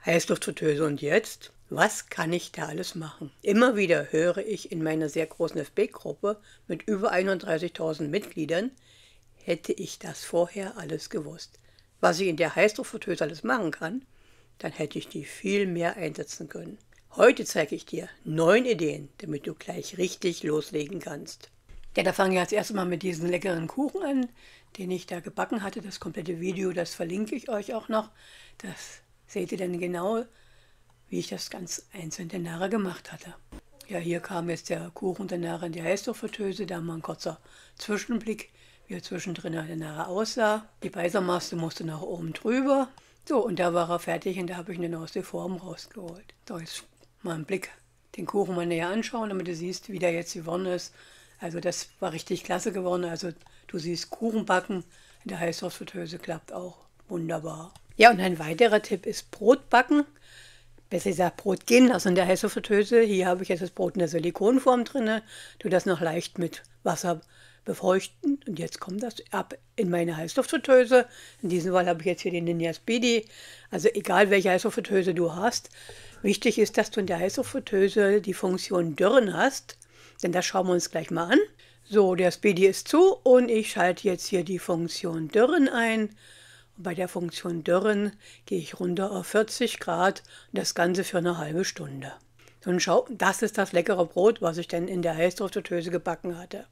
Heißluftfritteuse und jetzt? Was kann ich da alles machen? Immer wieder höre ich in meiner sehr großen FB-Gruppe mit über 31.000 Mitgliedern, hätte ich das vorher alles gewusst. Was ich in der Heißluftfritteuse alles machen kann, dann hätte ich die viel mehr einsetzen können. Heute zeige ich dir 9 Ideen, damit du gleich richtig loslegen kannst. Ja, da fange ich als erstes mal mit diesem leckeren Kuchen an, den ich da gebacken hatte. Das komplette Video, das verlinke ich euch auch noch. Das seht ihr dann genau, wie ich das ganz einzeln dann nachher gemacht hatte. Ja, hier kam jetzt der Kuchen dann nachher in die Heißluftfritteuse. Da mal ein kurzer Zwischenblick, wie er zwischendrin dann nachher aussah. Die Beisermasse musste nach oben drüber. So, und da war er fertig und da habe ich ihn dann aus der Form rausgeholt. So, jetzt mal einen Blick den Kuchen mal näher anschauen, damit du siehst, wie der jetzt geworden ist. Also das war richtig klasse geworden. Also du siehst, Kuchen backen in der Heißluftfritteuse klappt auch wunderbar. Ja, und ein weiterer Tipp ist Brot backen. Besser gesagt Brot gehen lassen in der Heißluftfritteuse. Hier habe ich jetzt das Brot in der Silikonform drin. Tu das noch leicht mit Wasser befeuchten. Und jetzt kommt das ab in meine Heißluftfritteuse. In diesem Fall habe ich jetzt hier den Ninja Speedy. Also egal welche Heißluftfritteuse du hast. Wichtig ist, dass du in der Heißluftfritteuse die Funktion Dürren hast. Denn das schauen wir uns gleich mal an. So, der Speedy ist zu und ich schalte jetzt hier die Funktion Dürren ein. Und bei der Funktion Dürren gehe ich runter auf 40 Grad und das Ganze für eine halbe Stunde. So, und schau, das ist das leckere Brot, was ich dann in der Heißluftfritteuse gebacken hatte.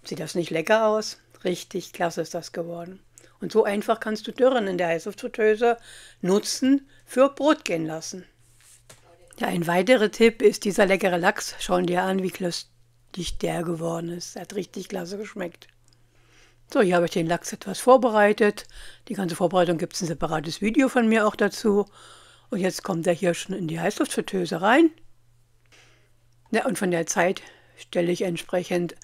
Sieht das nicht lecker aus? Richtig klasse ist das geworden. Und so einfach kannst du Dürren in der Heißluftfritteuse nutzen für Brot gehen lassen. Ja, ein weiterer Tipp ist dieser leckere Lachs. Schau dir an, wie köstlich der geworden ist. Hat richtig klasse geschmeckt. So, hier habe ich den Lachs etwas vorbereitet. Die ganze Vorbereitung gibt es ein separates Video von mir auch dazu. Und jetzt kommt er hier schon in die Heißluftfritteuse rein. Ja, und von der Zeit stelle ich entsprechend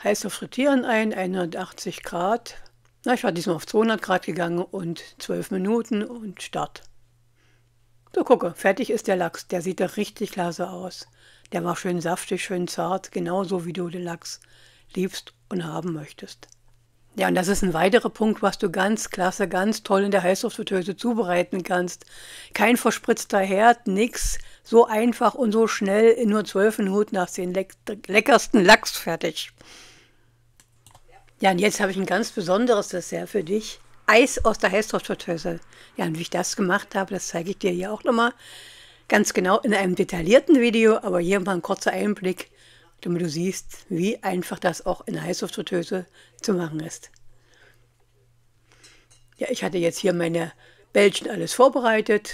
Heißluft frittieren ein, 180 Grad. Na, ich war diesmal auf 200 Grad gegangen und 12 Minuten und Start. So, gucke, fertig ist der Lachs. Der sieht doch richtig klasse aus. Der war schön saftig, schön zart, genauso wie du den Lachs liebst und haben möchtest. Ja, und das ist ein weiterer Punkt, was du ganz klasse, ganz toll in der Heißluftfritteuse zubereiten kannst. Kein verspritzter Herd, nix. So einfach und so schnell in nur 12 Minuten hast du den leckersten Lachs fertig. Ja, und jetzt habe ich ein ganz besonderes Dessert für dich. Eis aus der Heißluftfritteuse. Ja, und wie ich das gemacht habe, das zeige ich dir hier auch nochmal ganz genau in einem detaillierten Video, aber hier mal ein kurzer Einblick, damit du siehst, wie einfach das auch in der Heißluftfritteuse zu machen ist. Ja, ich hatte jetzt hier meine Bällchen alles vorbereitet.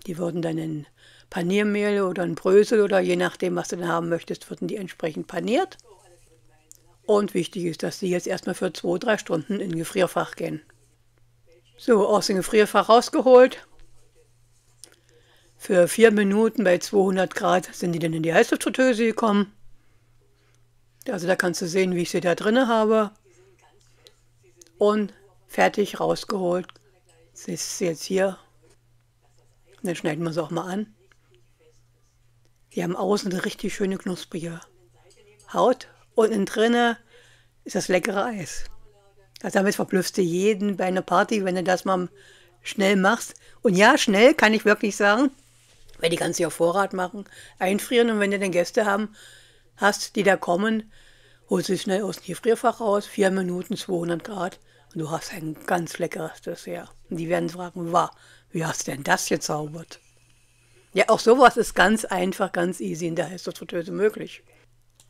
Die wurden dann in Paniermehl oder in Brösel oder je nachdem, was du dann haben möchtest, wurden die entsprechend paniert. Und wichtig ist, dass die jetzt erstmal für 2-3 Stunden in den Gefrierfach gehen. So, aus dem Gefrierfach rausgeholt. Für 4 Minuten bei 200 Grad sind die dann in die Heißluftfritteuse gekommen. Also da kannst du sehen, wie ich sie da drin habe. Und fertig rausgeholt. Das ist jetzt hier. Und dann schneiden wir sie auch mal an. Die haben außen eine richtig schöne knusprige Haut. Und innen drinne ist das leckere Eis. Also damit verblüffst du jeden bei einer Party, wenn du das mal schnell machst. Und ja, schnell kann ich wirklich sagen, weil die kannst du auf Vorrat machen, einfrieren. Und wenn du dann Gäste hast, die da kommen, holst du sie schnell aus dem Gefrierfach raus, 4 Minuten, 200 Grad. Und du hast ein ganz leckeres Dessert. Und die werden fragen, wow, wie hast du denn das gezaubert? Ja, auch sowas ist ganz einfach, ganz easy in der Heißluftfritteuse möglich.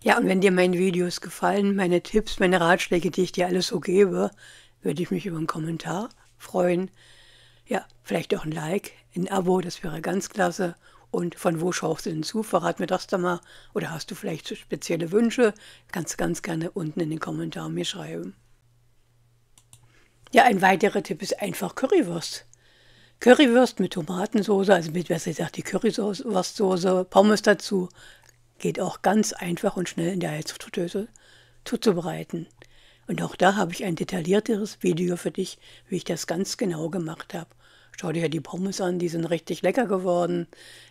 Ja, und wenn dir meine Videos gefallen, meine Tipps, meine Ratschläge, die ich dir alles so gebe, würde ich mich über einen Kommentar freuen. Ja, vielleicht auch ein Like, ein Abo, das wäre ganz klasse. Und von wo schaust du denn zu? Verrat mir das doch mal. Oder hast du vielleicht spezielle Wünsche? Kannst du ganz gerne unten in den Kommentaren mir schreiben. Ja, ein weiterer Tipp ist einfach Currywurst. Currywurst mit Tomatensauce, also mit, was ich sage, die Currywurstsoße, Pommes dazu. Geht auch ganz einfach und schnell in der Heißluftfritteuse zuzubereiten. Und auch da habe ich ein detaillierteres Video für dich, wie ich das ganz genau gemacht habe. Schau dir die Pommes an, die sind richtig lecker geworden.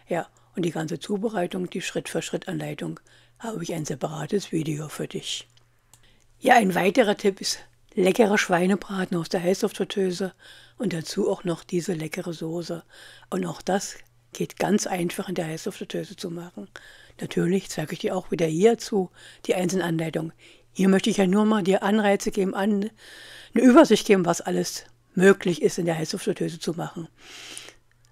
Ja, und die ganze Zubereitung, die Schritt-für-Schritt-Anleitung, habe ich ein separates Video für dich. Ja, ein weiterer Tipp ist leckere Schweinebraten aus der Heißluftfritteuse und dazu auch noch diese leckere Soße. Und auch das geht ganz einfach in der Heißluftfritteuse zu machen. Natürlich zeige ich dir auch wieder hierzu die einzelnen Anleitungen. Hier möchte ich ja nur mal dir Anreize geben, eine Übersicht geben, was alles möglich ist in der Heißluftfritteuse zu machen.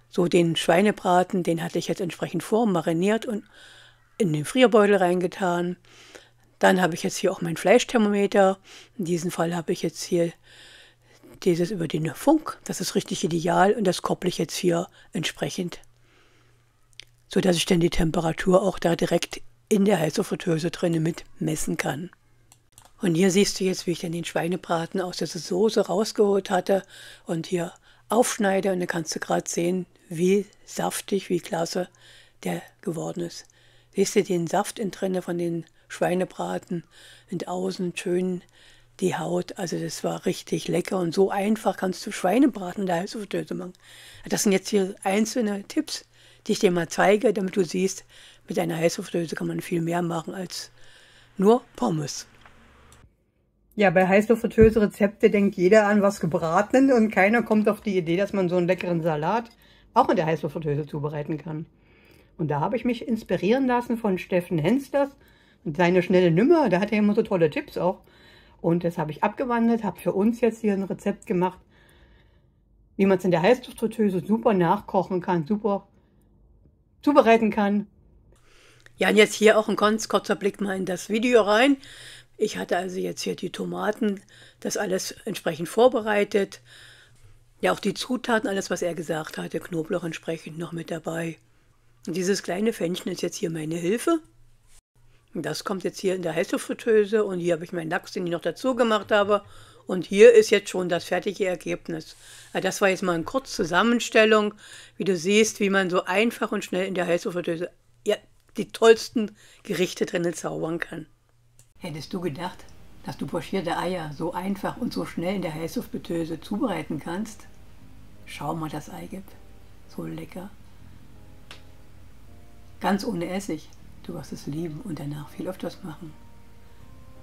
So den Schweinebraten, den hatte ich jetzt entsprechend vormariniert und in den Frierbeutel reingetan. Dann habe ich jetzt hier auch mein Fleischthermometer. In diesem Fall habe ich jetzt hier dieses über den Funk. Das ist richtig ideal und das kopple ich jetzt hier entsprechend, sodass ich dann die Temperatur auch da direkt in der Heißluftfritteuse drin mit messen kann. Und hier siehst du jetzt, wie ich dann den Schweinebraten aus dieser Soße rausgeholt hatte und hier aufschneide. Und dann kannst du gerade sehen, wie saftig, wie klasse der geworden ist. Siehst du den Saft innen drin von den Schweinebraten und außen schön die Haut. Also das war richtig lecker und so einfach kannst du Schweinebraten in der Heißluftfritteuse machen. Das sind jetzt hier einzelne Tipps, die ich dir mal zeige, damit du siehst, mit einer Heißluftfritteuse kann man viel mehr machen als nur Pommes. Ja, bei Heißluftfritteuse-Rezepte denkt jeder an was Gebratenen und keiner kommt auf die Idee, dass man so einen leckeren Salat auch in der Heißluftfritteuse zubereiten kann. Und da habe ich mich inspirieren lassen von Steffen Henslers und seine schnelle Nummer. Da hat er immer so tolle Tipps auch. Und das habe ich abgewandelt, habe für uns jetzt hier ein Rezept gemacht, wie man es in der Heißluftfritteuse super nachkochen kann, super zubereiten kann. Ja, und jetzt hier auch ein ganz kurzer Blick mal in das Video rein. Ich hatte also jetzt hier die Tomaten, das alles entsprechend vorbereitet. Ja, auch die Zutaten, alles was er gesagt hatte, Knoblauch entsprechend noch mit dabei. Und dieses kleine Pfännchen ist jetzt hier meine Hilfe. Und das kommt jetzt hier in der Heißluftfritteuse und hier habe ich meinen Lachs, den ich noch dazu gemacht habe. Und hier ist jetzt schon das fertige Ergebnis. Also das war jetzt mal eine kurze Zusammenstellung, wie du siehst, wie man so einfach und schnell in der Heißluftfritteuse ja, die tollsten Gerichte drinnen zaubern kann. Hättest du gedacht, dass du pochierte Eier so einfach und so schnell in der Heißluftfritteuse zubereiten kannst? Schau mal, das Eigelb. So lecker. Ganz ohne Essig. Du wirst es lieben und danach viel öfters machen.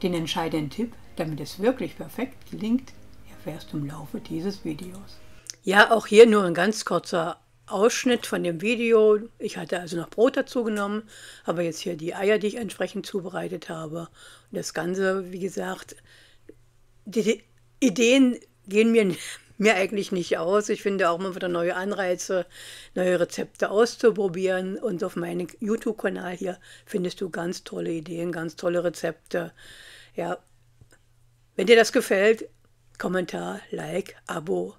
Den entscheidenden Tipp, damit es wirklich perfekt gelingt, erfährst du im Laufe dieses Videos. Ja, auch hier nur ein ganz kurzer Ausschnitt von dem Video. Ich hatte also noch Brot dazu genommen, aber jetzt hier die Eier, die ich entsprechend zubereitet habe. Und das Ganze, wie gesagt, die Ideen gehen mir eigentlich nicht aus. Ich finde auch mal wieder neue Anreize, neue Rezepte auszuprobieren. Und auf meinem YouTube-Kanal hier findest du ganz tolle Ideen, ganz tolle Rezepte. Ja, wenn dir das gefällt, Kommentar, Like, Abo,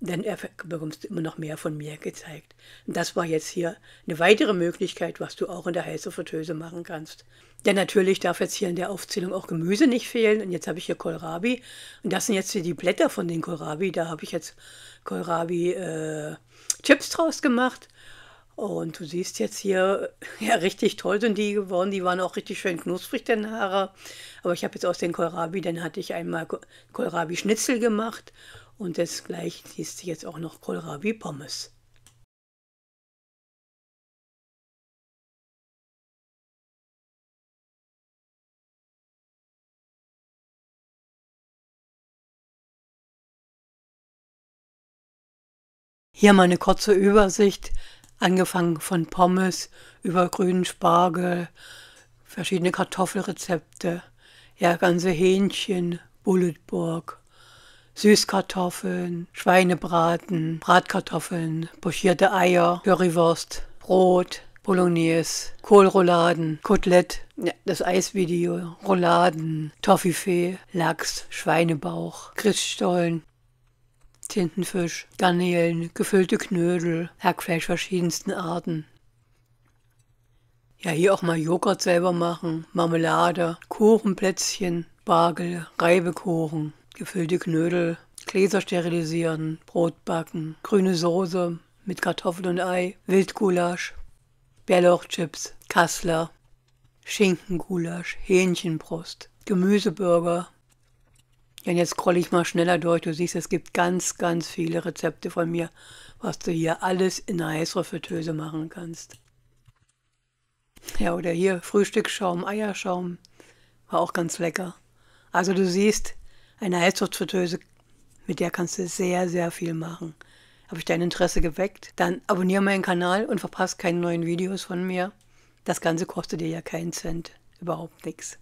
dann bekommst du immer noch mehr von mir gezeigt. Und das war jetzt hier eine weitere Möglichkeit, was du auch in der Heißluftfritteuse machen kannst. Denn natürlich darf jetzt hier in der Aufzählung auch Gemüse nicht fehlen. Und jetzt habe ich hier Kohlrabi. Und das sind jetzt hier die Blätter von den Kohlrabi. Da habe ich jetzt Kohlrabi-Chips draus gemacht. Und du siehst jetzt hier, ja, richtig toll sind die geworden. Die waren auch richtig schön knusprig, die Haare. Aber ich habe jetzt aus den Kohlrabi, dann hatte ich einmal Kohlrabi-Schnitzel gemacht. Und das gleich siehst du jetzt auch noch Kohlrabi-Pommes. Hier mal eine kurze Übersicht, angefangen von Pommes über grünen Spargel, verschiedene Kartoffelrezepte, ja, ganze Hähnchen, Bulletburg, Süßkartoffeln, Schweinebraten, Bratkartoffeln, pochierte Eier, Currywurst, Brot, Bolognese, Kohlrouladen, Kotelett, ja, das Eisvideo, Rouladen, Toffifee, Lachs, Schweinebauch, Christstollen, Tintenfisch, Garnelen, gefüllte Knödel, Hackfleisch verschiedensten Arten. Ja, hier auch mal Joghurt selber machen, Marmelade, Kuchenplätzchen, Spargel, Reibekuchen, gefüllte Knödel, Gläser sterilisieren, Brot backen, grüne Soße mit Kartoffel und Ei, Wildgulasch, Bärlauchchips, Kassler, Schinkengulasch, Hähnchenbrust, Gemüseburger. Ja, und jetzt scrolle ich mal schneller durch. Du siehst, es gibt ganz, ganz viele Rezepte von mir, was du hier alles in der Heißluftfritteuse machen kannst. Ja, oder hier Frühstücksschaum, Eierschaum, war auch ganz lecker. Also du siehst, Eine Heißluftfritteuse, mit der kannst du sehr, sehr viel machen. Habe ich dein Interesse geweckt? Dann abonniere meinen Kanal und verpasst keine neuen Videos von mir. Das Ganze kostet dir ja keinen Cent. Überhaupt nichts.